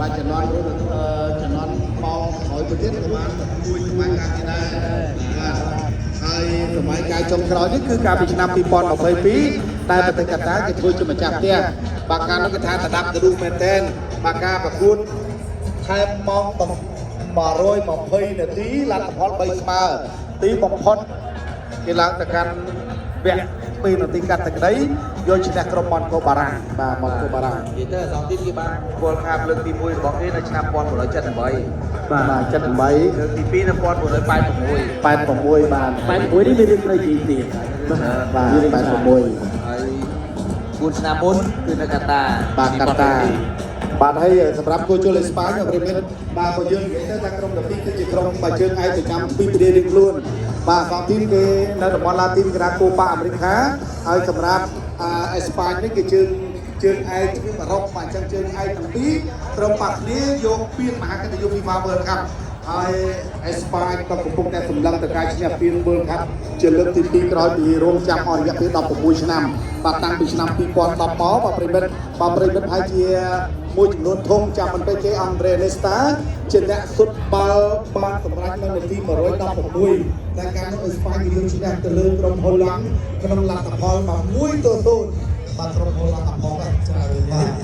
បាទជំនាន់ជំនាន់បងក្រោយទៅទៀតក៏បានជួយសម័យកាលនេះដែរបាទហើយសម័យកាលចុងក្រោយនេះគឺកាលពីឆ្នាំ2022តែប្រទេសកាតាគេធ្វើជាម្ចាស់ផ្ទះបាទកាលនោះគេថាតដាប់ទៅរូបមែនទែនបាទការប្រកួតថែមម៉ោង120នាទីលទ្ធផល3ស្មើទីបំផុតគេឡើងទៅកាន់វគ្គ2នាទីកាត់ទឹកដីយកឈ្នះក្រុមម៉ុនកូបារ៉ាបាទម៉ុនកូបារ៉ានិយាយទៅសងទីគេបានគោលខាបលើកទី1របស់គេនៅឆ្នាំ1978បាទ78លើកទី2នៅ1986បាទ86នេះមានរឿងត្រូវនិយាយទៀតបាទ86ហើយ4ឆ្នាំមុនគឺនៅកាតាបាទកាតាបាទហើយសម្រាប់គូជលអេស្ប៉ាញប្រិមិត្តបាទបើយើងនិយាយទៅថាក្រុម12គឺជាក្រុមបើជើងឯកប្រចាំពីប្រទេសរៀងខ្លួនបាទសងទីមគេនៅតំបន់ឡាទីនគេថាកូប៉ាអាមេរិកាហើយសម្រាប់អេស្ប៉ាញនេះគេជើងឯកជំនាញអឺរ៉ុបបាទអញ្ចឹងជើងឯកទាំងពីរក្រុមបាក់គ្នាយកពានមហាកិត្តិយស FIFA World Cup ហើយអេស្ប៉ាញក៏កំពុងតែសម្លឹងទៅការឈ្នះពាន World Cup ជាលើកទី2ក្រោយពីរងចាំអស់រយៈពេល16ឆ្នាំបាទតាំងពីឆ្នាំ2010មកបាទប្រិមិត្តហើយជាមួយចំនួនធំចាំមិនពេកគេអង់ដ្រេនេស្តាជាអ្នកសុទ្ធបាល់បានសម្រេចនៅនាទី116តែការនោះអេស្ប៉ាញយើងឈ្នះទៅលើក្រុមហូឡង់ក្នុងលទ្ធផល1-0បាទក្រុមហូឡង់អបអរច្រើនបាទ